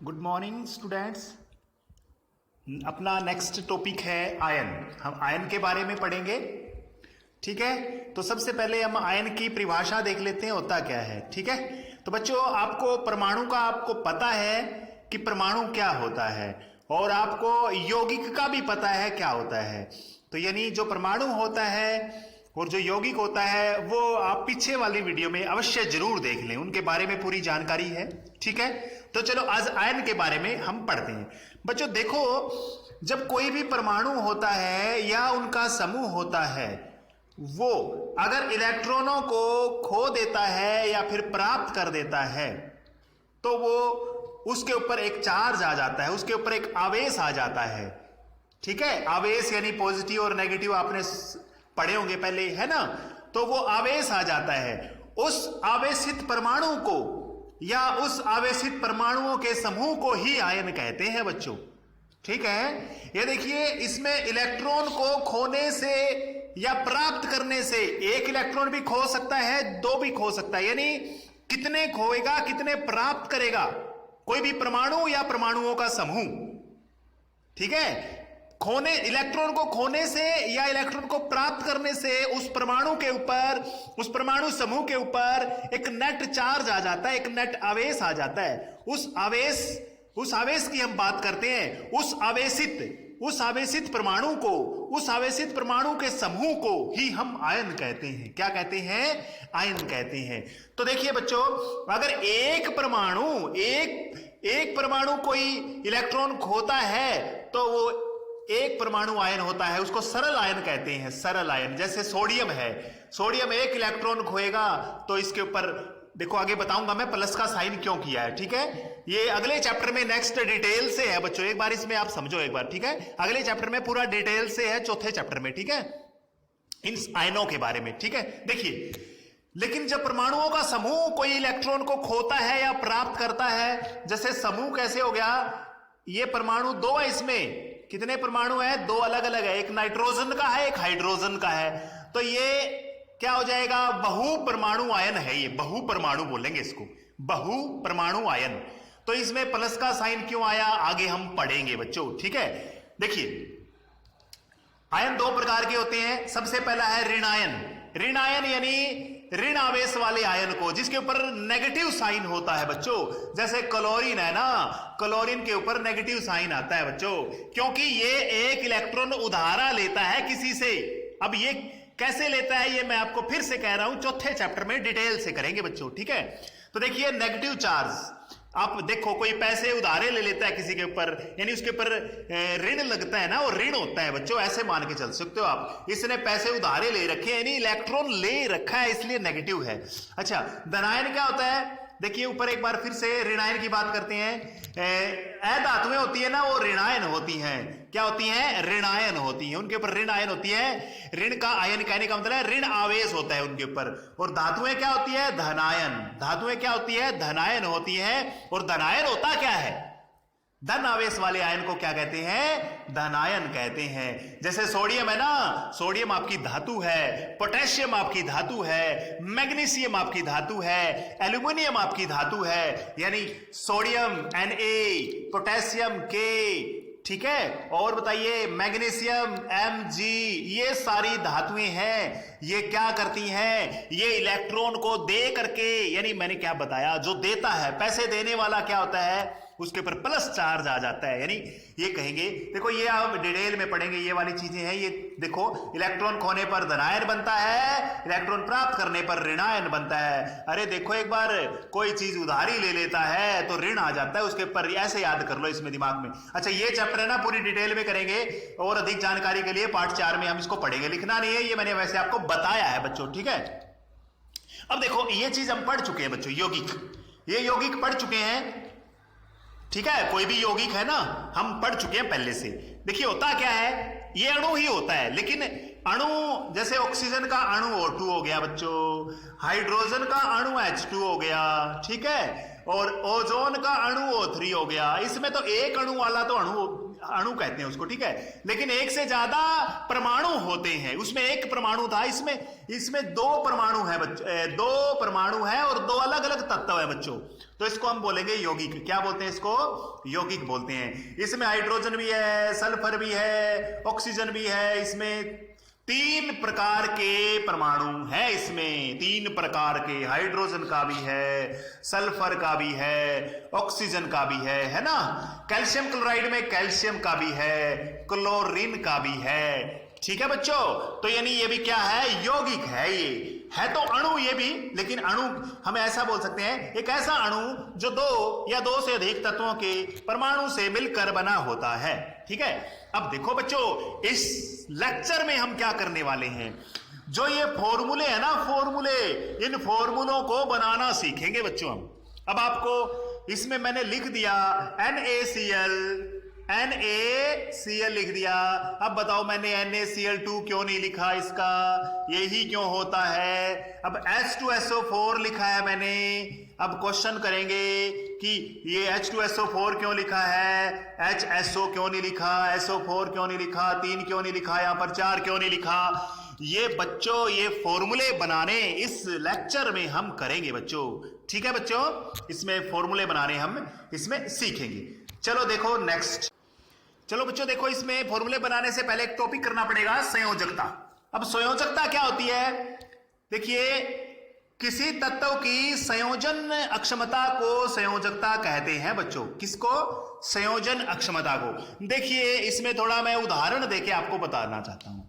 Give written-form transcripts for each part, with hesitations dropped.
Good morning students. अपना next topic है ion. हम आयन के बारे में पढ़ेंगे। ठीक है, तो सबसे पहले हम आयन की परिभाषा देख लेते हैं, होता क्या है। ठीक है, तो बच्चों आपको परमाणु का आपको पता है कि परमाणु क्या होता है, और आपको यौगिक का भी पता है क्या होता है। तो यानी जो परमाणु होता है और जो यौगिक होता है वो आप पीछे वाली वीडियो में अवश्य जरूर देख लें, उनके बारे में पूरी जानकारी है। ठीक है, तो चलो आज आयन के बारे में हम पढ़ते हैं। बच्चों देखो, जब कोई भी परमाणु होता है या उनका समूह होता है, वो अगर इलेक्ट्रॉनों को खो देता है या फिर प्राप्त कर देता है तो वो उसके ऊपर एक चार्ज आ जाता है, उसके ऊपर एक आवेश आ जाता है। ठीक है, आवेश यानी पॉजिटिव और नेगेटिव आपने पढ़े होंगे पहले, है ना। तो वो आवेश आ जाता है, उस आवेशित परमाणु को या उस आवेशित परमाणुओं के समूह को ही आयन कहते हैं बच्चों। ठीक है, ये देखिए, इसमें इलेक्ट्रॉन को खोने से या प्राप्त करने से एक इलेक्ट्रॉन भी खो सकता है, दो भी खो सकता है, यानी कितने खोएगा कितने प्राप्त करेगा कोई भी परमाणु या परमाणुओं का समूह। ठीक है, खोने इलेक्ट्रॉन को खोने से या इलेक्ट्रॉन को प्राप्त करने से उस परमाणु के ऊपर, उस परमाणु समूह के ऊपर एक नेट चार्ज आ जाता है, एक नेट आवेश आ जाता है। उस आवेश की हम बात करते हैं। उस आवेशित परमाणु को, उस आवेशित परमाणु के समूह को ही हम आयन कहते हैं। क्या कहते हैं? आयन कहते हैं। तो देखिए बच्चों, अगर एक परमाणु कोई इलेक्ट्रॉन खोता है तो वो एक परमाणु आयन होता है, उसको सरल आयन कहते हैं। सरल आयन, जैसे सोडियम है, सोडियम एक इलेक्ट्रॉन खोएगा तो इसके ऊपर देखो, आगे बताऊंगा मैं प्लस का साइन क्यों किया है। ठीक है, ये अगले चैप्टर में नेक्स्ट डिटेल से है बच्चों, एक बार इसमें आप समझो एक बार। ठीक है, अगले चैप्टर में पूरा डिटेल से है, चौथे चैप्टर में। ठीक है, इन आयनों के बारे में। ठीक है, देखिए, लेकिन जब परमाणुओं का समूह कोई इलेक्ट्रॉन को खोता है या प्राप्त करता है, जैसे समूह कैसे हो गया, ये परमाणु दो है, इसमें कितने परमाणु है? दो अलग अलग है, एक नाइट्रोजन का है, एक हाइड्रोजन का है। तो ये क्या हो जाएगा? बहु परमाणु आयन है। ये बहु परमाणु बोलेंगे इसको, बहु परमाणु आयन। तो इसमें प्लस का साइन क्यों आया, आगे हम पढ़ेंगे बच्चों। ठीक है, देखिए, आयन दो प्रकार के होते हैं। सबसे पहला है ऋण आयन। ऋण आयन यानी ऋण आवेश वाले आयन को, जिसके ऊपर नेगेटिव साइन होता है बच्चों। जैसे क्लोरीन है ना, क्लोरीन के ऊपर नेगेटिव साइन आता है बच्चों, क्योंकि ये एक इलेक्ट्रॉन उधारा लेता है किसी से। अब ये कैसे लेता है, ये मैं आपको फिर से कह रहा हूं, चौथे चैप्टर में डिटेल से करेंगे बच्चों। ठीक है, तो देखिए, नेगेटिव चार्ज, आप देखो, कोई पैसे उधारे ले लेता है किसी के ऊपर, यानी उसके ऊपर ऋण लगता है ना, वो ऋण होता है बच्चों, ऐसे मान के चल सकते हो आप। इसने पैसे उधारे ले रखे हैं, यानी इलेक्ट्रॉन ले रखा है, इसलिए नेगेटिव है। अच्छा, धनायन क्या होता है? देखिए ऊपर एक बार फिर से ऋणायन की बात करते हैं। धातुएं होती है ना, वो ऋणायन होती हैं। क्या होती हैं? ऋणायन होती हैं, उनके ऊपर ऋण आयन होती है। ऋण का आयन कहने का मतलब है ऋण आवेश होता है उनके ऊपर। और धातुएं क्या होती है? धनायन। धातुएं क्या होती है? धनायन होती है। और धनायन होता क्या है? धन आवेश वाले आयन को क्या कहते हैं? धनायन कहते हैं। जैसे सोडियम है ना, सोडियम आपकी धातु है, पोटेशियम आपकी धातु है, मैग्नीशियम आपकी धातु है, एल्यूमिनियम आपकी धातु है, यानी सोडियम Na, पोटेशियम K, ठीक है, और बताइए मैग्नीशियम Mg, ये सारी धातुएं हैं। ये क्या करती हैं? ये इलेक्ट्रॉन को दे करके, यानी मैंने क्या बताया, जो देता है, पैसे देने वाला क्या होता है, उसके ऊपर प्लस चार्ज आ जाता है। यानी ये कहेंगे, देखो ये आप डिटेल में पढ़ेंगे, ये वाली चीजें हैं। ये देखो, इलेक्ट्रॉन खोने पर धनायन बनता है, इलेक्ट्रॉन प्राप्त करने पर ऋणायन बनता है। अरे देखो, एक बार कोई चीज उधारी ले लेता है तो ऋण आ जाता है उसके ऊपर, ऐसे याद कर लो इसमें दिमाग में। अच्छा, ये चैप्टर है ना, पूरी डिटेल में करेंगे, और अधिक जानकारी के लिए पार्ट 4 में हम इसको पढ़ेंगे। लिखना नहीं है, ये मैंने वैसे आपको बताया है बच्चों। ठीक है, अब देखो, ये चीज हम पढ़ चुके हैं बच्चों, यौगिक, ये यौगिक पढ़ चुके हैं। ठीक है, कोई भी यौगिक है ना, हम पढ़ चुके हैं पहले से। देखिए होता क्या है, ये अणु ही होता है, लेकिन अणु, जैसे ऑक्सीजन का अणु O2 हो गया बच्चों, हाइड्रोजन का अणु H2 हो गया। ठीक है, और ओजोन का अणु O3 हो गया। इसमें तो एक अणु वाला तो अणु कहते हैं उसको, ठीक है, लेकिन एक से ज्यादा परमाणु होते हैं। उसमें एक परमाणु था, इसमें दो परमाणु है दो परमाणु है और दो अलग अलग तत्व है बच्चों। तो इसको हम बोलेंगे यौगिक। क्या बोलते हैं इसको? यौगिक बोलते हैं। इसमें हाइड्रोजन भी है, सल्फर भी है, ऑक्सीजन भी है। इसमें 3 प्रकार के परमाणु हैं। इसमें 3 प्रकार के, हाइड्रोजन का भी है, सल्फर का भी है, ऑक्सीजन का भी है ना। कैल्शियम क्लोराइड में कैल्शियम का भी है, क्लोरीन का भी है। ठीक है बच्चों, तो यानी ये भी क्या है? यौगिक है। ये है तो अणु ये भी, लेकिन अणु हम ऐसा बोल सकते हैं, एक ऐसा अणु जो 2 या 2 से अधिक तत्वों के परमाणु से मिलकर बना होता है। ठीक है, अब देखो बच्चों, इस लेक्चर में हम क्या करने वाले हैं, जो ये फॉर्मूले है ना, फॉर्मूले, इन फॉर्मूलों को बनाना सीखेंगे बच्चों हम। अब आपको इसमें मैंने लिख दिया NaCl लिख दिया। अब बताओ मैंने NaCl2 क्यों नहीं लिखा? इसका यही क्यों होता है? अब H2SO4 लिखा है मैंने। अब क्वेश्चन करेंगे कि ये H2SO4 क्यों लिखा है, HSO क्यों नहीं लिखा, SO4 क्यों नहीं लिखा, 3 क्यों नहीं लिखा, यहां पर 4 क्यों नहीं लिखा? ये बच्चों, ये फॉर्मूले बनाने इस लेक्चर में हम करेंगे बच्चों। ठीक है बच्चों, इसमें फॉर्मूले बनाने हम इसमें सीखेंगे। चलो देखो नेक्स्ट। चलो बच्चों देखो, इसमें फॉर्मूले बनाने से पहले एक टॉपिक करना पड़ेगा, संयोजकता। अब संयोजकता क्या होती है? देखिए, किसी तत्व की संयोजन अक्षमता को संयोजकता कहते हैं बच्चों। किसको? संयोजन अक्षमता को। देखिए, इसमें थोड़ा मैं उदाहरण देके आपको बताना चाहता हूं।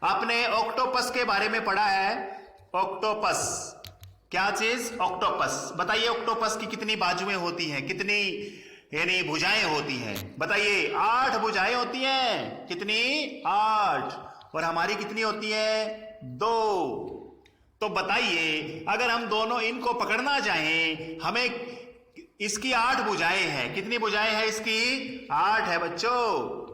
आपने ऑक्टोपस के बारे में पढ़ा है। ऑक्टोपस क्या चीज? ऑक्टोपस। बताइए ऑक्टोपस की कितनी बाजुएं होती हैं, कितनी यानी भुजाएं होती हैं? बताइए। 8 भुजाएं होती हैं। कितनी? 8। और हमारी कितनी होती है? 2। तो बताइए, अगर हम दोनों इनको पकड़ना चाहें, हमें इसकी 8 भुजाएं हैं। कितनी भुजाएं हैं इसकी? 8 है बच्चों।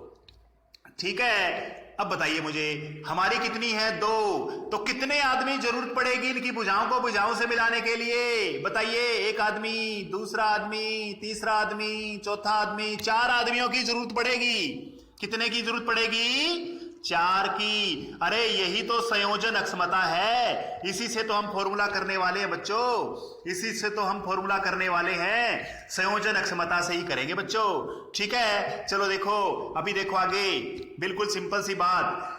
ठीक है, अब बताइए मुझे, हमारी कितनी है? 2। तो कितने आदमी जरूरत पड़ेगी इनकी भुजाओं को भुजाओं से मिलाने के लिए? बताइए। 1 आदमी, दूसरा आदमी, तीसरा आदमी, चौथा आदमी, 4 आदमियों की जरूरत पड़ेगी। कितने की जरूरत पड़ेगी? 4 की। अरे यही तो संयोजन अक्षमता है। इसी से तो हम फॉर्मूला करने वाले हैं बच्चों। इसी से तो हम फॉर्मूला करने वाले हैं, संयोजन अक्षमता से ही करेंगे बच्चों। ठीक है, चलो देखो, अभी देखो आगे, बिल्कुल सिंपल सी बात।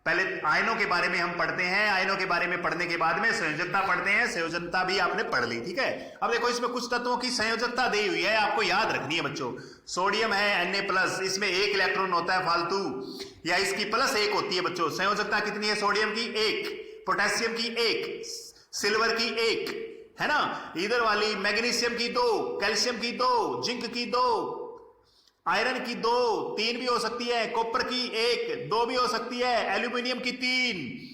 पहले आयनों के बारे में हम पढ़ते हैं। आयनों के बारे में पढ़ने के बाद में संयोजकता पढ़ते हैं। संयोजकता भी आपने पढ़ ली। ठीक है, अब देखो, इसमें कुछ तत्वों की संयोजकता दी हुई है, आपको याद रखनी है बच्चों। सोडियम है Na+, इसमें 1 इलेक्ट्रॉन होता है फालतू, या इसकी +1 होती है बच्चों। संयोजकता कितनी है? सोडियम की 1, पोटेशियम की 1, सिल्वर की 1, है ना। इधर वाली मैग्नीशियम की 2, कैल्शियम की 2, जिंक की 2, आयरन की 2, 3 भी हो सकती है, कॉपर की 1, 2 भी हो सकती है, एल्यूमिनियम की 3।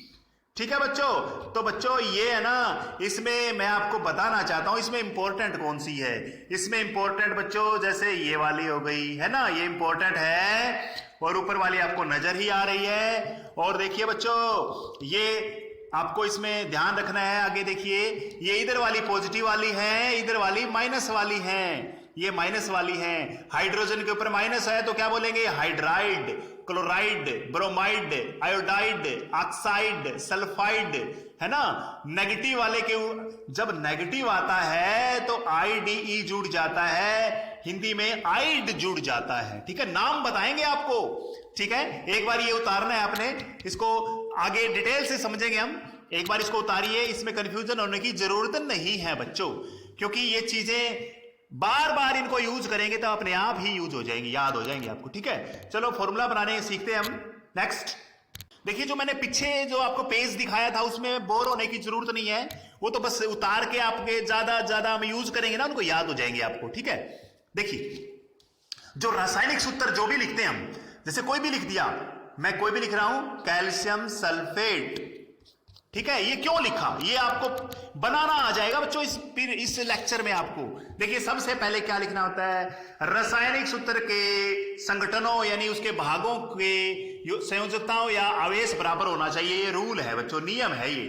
ठीक है बच्चों, तो बच्चों ये है ना, इसमें मैं आपको बताना चाहता हूं, इसमें इंपॉर्टेंट कौन सी है? इसमें इंपॉर्टेंट बच्चों, जैसे ये वाली हो गई, है ना, ये इंपॉर्टेंट है, और ऊपर वाली आपको नजर ही आ रही है। और देखिए बच्चों, ये आपको इसमें ध्यान रखना है। आगे देखिए, ये इधर वाली पॉजिटिव वाली है, इधर वाली माइनस वाली है। ये माइनस वाली है। हाइड्रोजन के ऊपर माइनस है तो क्या बोलेंगे? Hydride, chloride, bromide, iodide, oxide, sulphide, है ना। नेगेटिव वाले के जब नेगेटिव आता है तो IDE जुड़ जाता है, हिंदी में आइड जुड़ जाता है। ठीक है, नाम बताएंगे आपको। ठीक है, एक बार ये उतारना है आपने, इसको आगे डिटेल से समझेंगे हम। एक बार इसको उतारिए, इसमें कंफ्यूजन होने की जरूरत नहीं है बच्चों, क्योंकि ये चीजें बार बार इनको यूज करेंगे तो अपने आप ही यूज हो जाएंगी, याद हो जाएंगे आपको। ठीक है, चलो फॉर्मूला बनाने सीखते हैं हम। नेक्स्ट देखिए, जो मैंने पीछे जो आपको पेज दिखाया था उसमें बोर होने की जरूरत नहीं है, वो तो बस उतार के आपके ज्यादा हम यूज करेंगे ना, उनको याद हो जाएंगे आपको। ठीक है, देखिए, जो रासायनिक सूत्र जो भी लिखते हैं हम, जैसे कोई भी लिख दिया, मैं कोई भी लिख रहा हूं कैल्शियम सल्फेट, ठीक है, ये क्यों लिखा, ये आपको बनाना आ जाएगा बच्चों इस लेक्चर में। आपको देखिए, सबसे पहले क्या लिखना होता है? रासायनिक सूत्र के संगठनों यानी उसके भागों के संयोजकताओं या आवेश बराबर होना चाहिए। ये रूल है बच्चों, नियम है ये।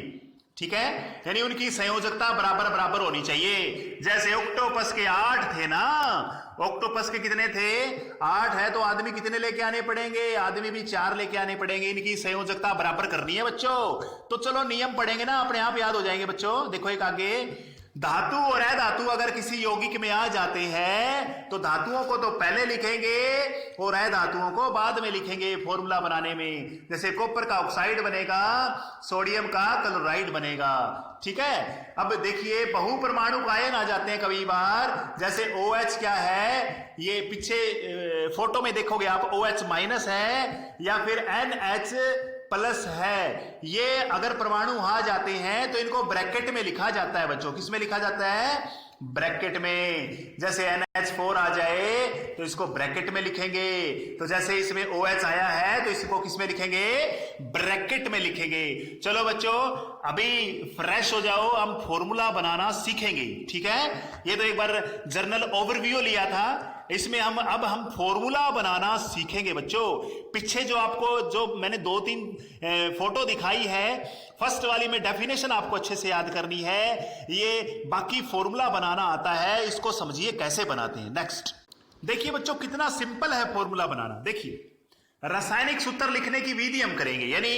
ठीक है, यानी उनकी संयोजकता बराबर बराबर होनी चाहिए। जैसे ऑक्टोपस के 8 थे ना, ऑक्टोपस के कितने थे? 8 है, तो आदमी कितने लेके आने पड़ेंगे? आदमी भी 4 लेके आने पड़ेंगे। इनकी संयोजकता बराबर करनी है बच्चों। तो चलो नियम पढ़ेंगे ना, अपने आप याद हो जाएंगे बच्चों। देखो एक आगे, धातु और अधातु अगर किसी यौगिक में आ जाते हैं तो धातुओं को तो पहले लिखेंगे और अधातुओं को बाद में लिखेंगे फॉर्मूला बनाने में। जैसे कॉपर का ऑक्साइड बनेगा, सोडियम का क्लोराइड बनेगा। ठीक है, अब देखिए बहु परमाणु आयन आ जाते हैं कभी बार। जैसे OH क्या है, ये पीछे फोटो में देखोगे आप, OH माइनस है या फिर NH प्लस है। ये अगर परमाणु आ जाते हैं तो इनको ब्रैकेट में लिखा जाता है बच्चों। किस में लिखा जाता है? ब्रैकेट में। जैसे NH4 आ जाए तो इसको ब्रैकेट में लिखेंगे। तो जैसे इसमें OH आया है तो इसको किस में लिखेंगे? ब्रैकेट में लिखेंगे। चलो बच्चों अभी फ्रेश हो जाओ, हम फॉर्मूला बनाना सीखेंगे। ठीक है, ये तो एक बार जर्नल ओवरव्यू लिया था, इसमें अब हम फॉर्मूला बनाना सीखेंगे बच्चों। पीछे जो आपको जो मैंने 2-3 फोटो दिखाई है, फर्स्ट वाली में डेफिनेशन आपको अच्छे से याद करनी है। ये बाकी फॉर्मूला बनाना आता है, इसको समझिए कैसे बनाते हैं। नेक्स्ट देखिए बच्चों कितना सिंपल है फॉर्मूला बनाना। देखिए रासायनिक सूत्र लिखने की विधि हम करेंगे, यानी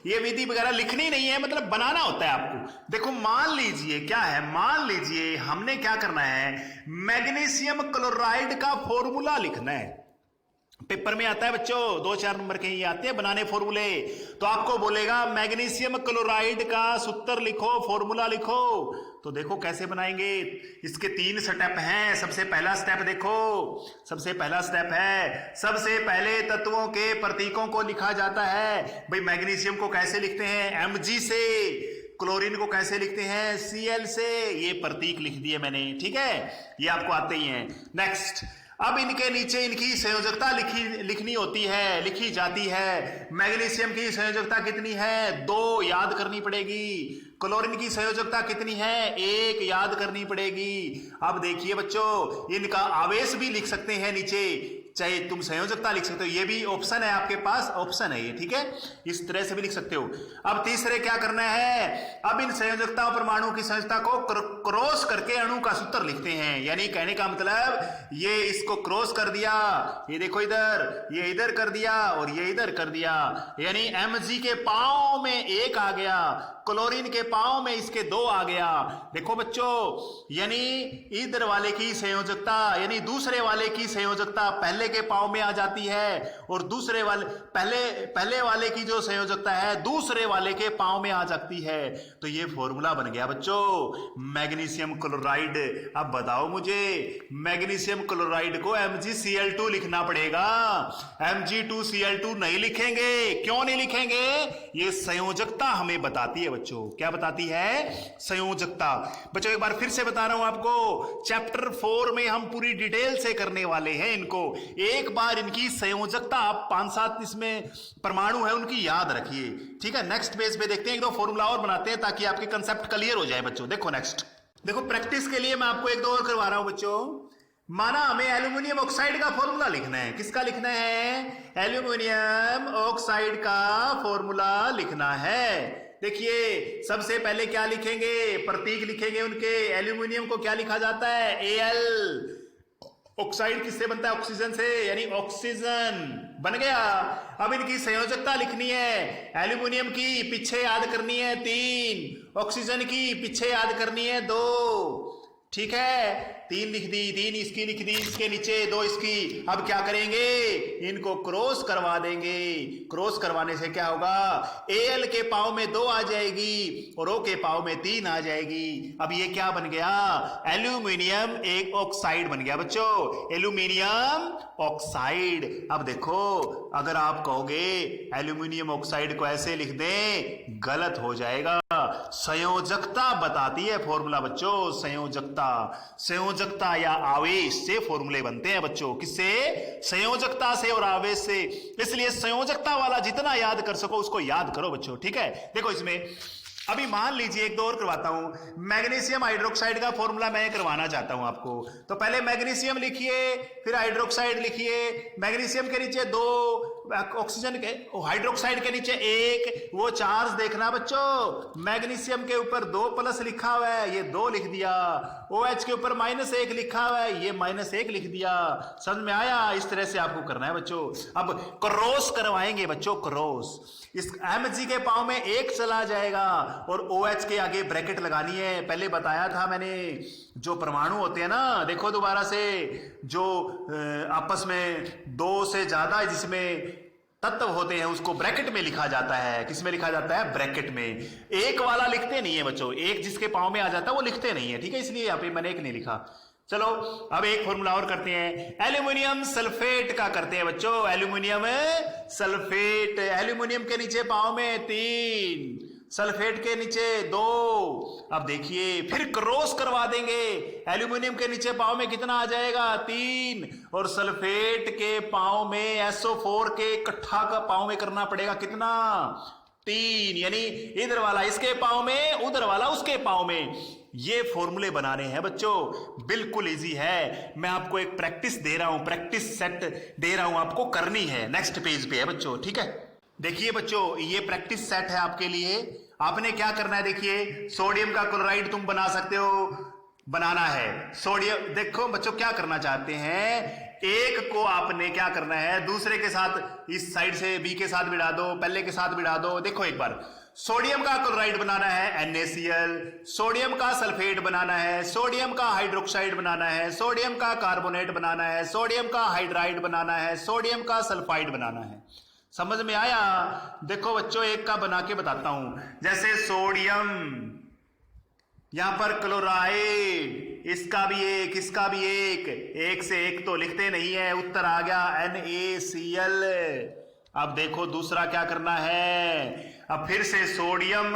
ये विधि वगैरह लिखनी नहीं है, मतलब बनाना होता है आपको। देखो मान लीजिए क्या है, मान लीजिए हमने क्या करना है, मैग्नीशियम क्लोराइड का फॉर्मूला लिखना है। पेपर में आता है बच्चों, 2-4 नंबर के ही आते हैं बनाने फॉर्मूले। तो आपको बोलेगा मैग्नीशियम क्लोराइड का सूत्र लिखो, फॉर्मूला लिखो। तो देखो कैसे बनाएंगे, इसके 3 स्टेप हैं। सबसे पहला स्टेप देखो, सबसे पहला स्टेप है, सबसे पहले तत्वों के प्रतीकों को लिखा जाता है। भाई मैग्नीशियम को कैसे लिखते हैं? Mg से। क्लोरीन को कैसे लिखते हैं? Cl से। ये प्रतीक लिख दिए मैंने, ठीक है, ये आपको आते ही हैं। नेक्स्ट, अब इनके नीचे इनकी संयोजकता लिखनी होती है, लिखी जाती है। मैग्नीशियम की संयोजकता कितनी है? 2 याद करनी पड़ेगी। क्लोरीन की संयोजकता कितनी है? 1 याद करनी पड़ेगी। अब देखिए बच्चों इनका आवेश भी लिख सकते हैं नीचे, चाहे तुम संयोजकता लिख सकते हो, ये भी ऑप्शन है आपके पास, ऑप्शन है ये। ठीक है, इस तरह से भी लिख सकते हो। अब तीसरे क्या करना है, अब इन संयोजकता परमाणु की संयोजकता को क्रॉस करके अणु का सूत्र लिखते हैं। यानी कहने का मतलब ये इसको क्रॉस कर दिया, ये देखो इधर, ये इधर कर दिया और ये इधर कर दिया, यानी Mg के पांव में 1 आ गया, क्लोरीन के पांव में इसके 2 आ गया। देखो बच्चों, यानी इधर वाले की संयोजकता, यानी दूसरे वाले की संयोजकता पहले के पांव में आ जाती है और दूसरे वाले पहले वाले की जो संयोजकता है दूसरे वाले के पांव में आ जाती है। तो ये फॉर्मूला बन गया बच्चों मैग्नीशियम क्लोराइड। अब बताओ मुझे, मैग्नीशियम क्लोराइड को MgCl2 लिखना पड़ेगा, Mg2Cl2 नहीं लिखेंगे। क्यों नहीं लिखेंगे? ये संयोजकता हमें बताती है बच्चों। क्या बताती है? संयोजकता। बच्चों एक बार फिर से बता रहा हूं आपको, चैप्टर 4 में हम पूरी डिटेल से करने वाले हैं इनको। एक बार इनकी संयोजकता आप 5-7 इसमें परमाणु है उनकी याद रखिए। ठीक है, नेक्स्ट पेज पे देखते हैं, एक दो फॉर्मूला और बनाते हैं ताकि आपके कंसेप्ट क्लियर हो जाए बच्चों। देखो नेक्स्ट, देखो प्रैक्टिस के लिए मैं आपको एक दो और करवा रहा हूं बच्चों। माना हमें एल्यूमिनियम ऑक्साइड का फॉर्मूला लिखना है। किसका लिखना है? एल्यूमिनियम ऑक्साइड का फॉर्मूला लिखना है। देखिए सबसे पहले क्या लिखेंगे? प्रतीक लिखेंगे उनके। एल्यूमिनियम को क्या लिखा जाता है? Al। ऑक्साइड किससे बनता है? ऑक्सीजन से, यानी ऑक्सीजन बन गया। अब इनकी संयोजकता लिखनी है। एल्यूमिनियम की पीछे याद करनी है 3, ऑक्सीजन की पीछे याद करनी है 2। ठीक है, 3 लिख दी, 3 इसकी लिख दी, इसके नीचे 2 इसकी। अब क्या करेंगे? इनको क्रॉस करवा देंगे। क्रॉस करवाने से क्या होगा? Al के पाव में 2 आ जाएगी और O के पाव में 3 आ जाएगी। अब ये क्या बन गया? एल्यूमिनियम एक ऑक्साइड बन गया बच्चों, एल्यूमिनियम ऑक्साइड। अब देखो अगर आप कहोगे एल्यूमिनियम ऑक्साइड को ऐसे लिख दें, गलत हो जाएगा। संयोजकता बताती है फॉर्मूला बच्चों, संयोजकता या आवेश से फॉर्मूले बनते हैं बच्चों। किससे? संयोजकता से और आवेश से। इसलिए संयोजकता वाला जितना याद कर सको उसको याद करो बच्चों। ठीक है, देखो इसमें अभी मान लीजिए एक दो और करवाता हूं। मैग्नीशियम हाइड्रोक्साइड का फॉर्मूला मैं करवाना चाहता हूं आपको। तो पहले मैग्नीशियम लिखिए, फिर हाइड्रोक्साइड लिखिए। मैग्नीशियम के नीचे 2, ऑक्सीजन के हाइड्रोक्साइड के नीचे 1, वो चार्ज देखना बच्चों, मैग्नीशियम के ऊपर 2+ लिखा हुआ है, ये 2 लिख दिया। OH के ऊपर -1 लिखा हुआ है, ये -1 लिख दिया। समझ में आया? इस तरह से आपको करना है बच्चों। अब क्रॉस करवाएंगे बच्चों, क्रॉस। इस Mg के पाँव में 1 चला जाएगा और OH के आगे ब्रैकेट लगानी है। पहले बताया था मैंने, जो परमाणु होते हैं ना, देखो दोबारा से, जो आपस में 2 से ज्यादा जिसमें तत्व होते हैं उसको ब्रैकेट में लिखा जाता है। किसमें लिखा जाता है? ब्रैकेट में। एक वाला लिखते नहीं है बच्चों, एक जिसके पाँव में आ जाता है वो लिखते नहीं है, ठीक है? इसलिए यहाँ पे मैंने एक नहीं लिखा। चलो अब एक फॉर्मूला और करते हैं, एल्यूमिनियम सल्फेट का करते हैं बच्चों। एल्यूमिनियम सल्फेट, एल्यूमिनियम के नीचे पाँव में 3, सल्फेट के नीचे 2। अब देखिए फिर क्रॉस करवा देंगे। एल्यूमिनियम के नीचे पाँव में कितना आ जाएगा? 3, और सल्फेट के पाँव में SO4 के इकट्ठा का पाँव में करना पड़ेगा कितना? 3, यानी इधर वाला इसके पाँव में, उधर वाला उसके पाँव में। ये फॉर्मूले बनाने हैं बच्चों, बिल्कुल इजी है। मैं आपको एक प्रैक्टिस दे रहा हूं, प्रैक्टिस सेट दे रहा हूं, आपको करनी है। नेक्स्ट पेज पे है बच्चों, ठीक है? देखिए बच्चों, ये प्रैक्टिस सेट है आपके लिए। आपने क्या करना है, देखिए, सोडियम का क्लोराइड तुम बना सकते हो, बनाना है सोडियम। देखो बच्चों क्या करना चाहते हैं, एक को आपने क्या करना है, दूसरे के साथ, इस साइड से बी के साथ भिड़ा दो, पहले के साथ भिड़ा दो। देखो एक बार, सोडियम का क्लोराइड बनाना है NaCl, सोडियम का सल्फेट बनाना है, सोडियम का हाइड्रोक्साइड बनाना है, सोडियम का कार्बोनेट बनाना है, सोडियम का हाइड्राइड बनाना है, सोडियम का सल्फाइड बनाना है। समझ में आया? देखो बच्चों, एक का बना के बताता हूं। जैसे सोडियम, यहां पर क्लोराइड, इसका भी एक, इसका भी एक से एक तो लिखते नहीं है, उत्तर आ गया NaCl। अब देखो दूसरा क्या करना है, अब फिर से सोडियम,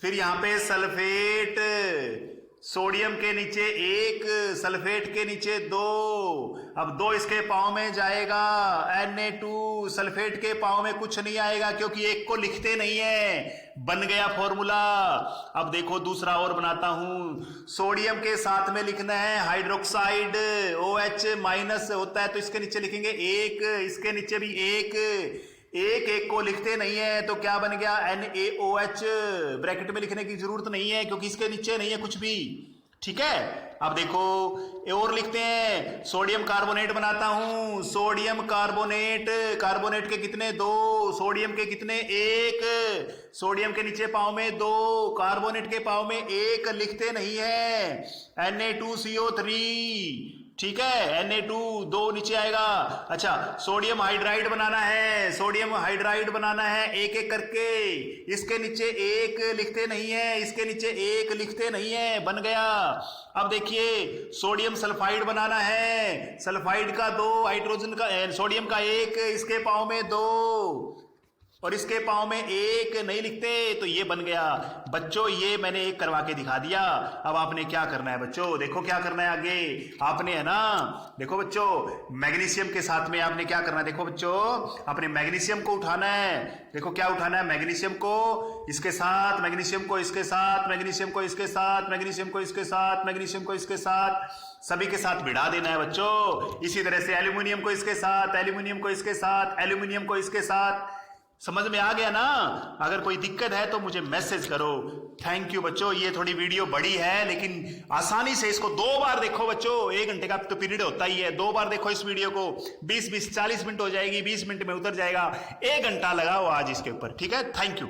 फिर यहां पे सल्फेट, सोडियम के नीचे 1, सल्फेट के नीचे 2। अब 2 इसके पाँव में जाएगा, Na2, सल्फेट के पाँव में कुछ नहीं आएगा क्योंकि एक को लिखते नहीं है। बन गया फॉर्मूला। अब देखो दूसरा और बनाता हूं, सोडियम के साथ में लिखना है हाइड्रोक्साइड, OH- होता है तो इसके नीचे लिखेंगे 1, इसके नीचे भी 1 को लिखते नहीं है तो क्या बन गया? NaOH। ब्रैकेट में लिखने की जरूरत नहीं है क्योंकि इसके नीचे नहीं है कुछ भी, ठीक है? अब देखो और लिखते हैं, सोडियम कार्बोनेट बनाता हूं, सोडियम कार्बोनेट, कार्बोनेट के कितने? 2, सोडियम के कितने? 1, सोडियम के नीचे पाँव में 2, कार्बोनेट के पाँव में 1, लिखते नहीं है, Na2CO3, ठीक है? Na2 2 नीचे आएगा। अच्छा, सोडियम हाइड्राइड बनाना है, सोडियम हाइड्राइड बनाना है, एक एक करके, इसके नीचे 1 लिखते नहीं है, इसके नीचे 1 लिखते नहीं है, बन गया। अब देखिए सोडियम सल्फाइड बनाना है, सल्फाइड का 2, हाइड्रोजन का, सोडियम का 1, इसके पाँव में 2 और इसके पाँव में 1 नहीं लिखते, तो ये बन गया। बच्चों ये मैंने एक करवा के दिखा दिया। अब आपने क्या करना है बच्चों, देखो क्या करना है आगे आपने, है ना? देखो बच्चों, मैग्नीशियम के साथ में आपने क्या करना है, देखो बच्चों, अपने मैग्नीशियम को उठाना है। देखो क्या उठाना है, मैग्नीशियम को इसके साथ, मैग्नीशियम को इसके साथ, मैग्नीशियम को इसके साथ, मैग्नीशियम को इसके साथ, मैग्नीशियम को इसके साथ, सभी के साथ भिड़ा देना है बच्चों। इसी तरह से एल्यूमिनियम को इसके साथ, एल्यूमिनियम को इसके साथ, एल्यूमिनियम को इसके साथ। समझ में आ गया ना? अगर कोई दिक्कत है तो मुझे मैसेज करो। थैंक यू बच्चों। ये थोड़ी वीडियो बड़ी है लेकिन आसानी से इसको 2 बार देखो बच्चों, 1 घंटे का तो पीरियड होता ही है, 2 बार देखो इस वीडियो को। 20-40 मिनट हो जाएगी, 20 मिनट में उतर जाएगा, 1 घंटा लगाओ आज इसके ऊपर, ठीक है? Thank you.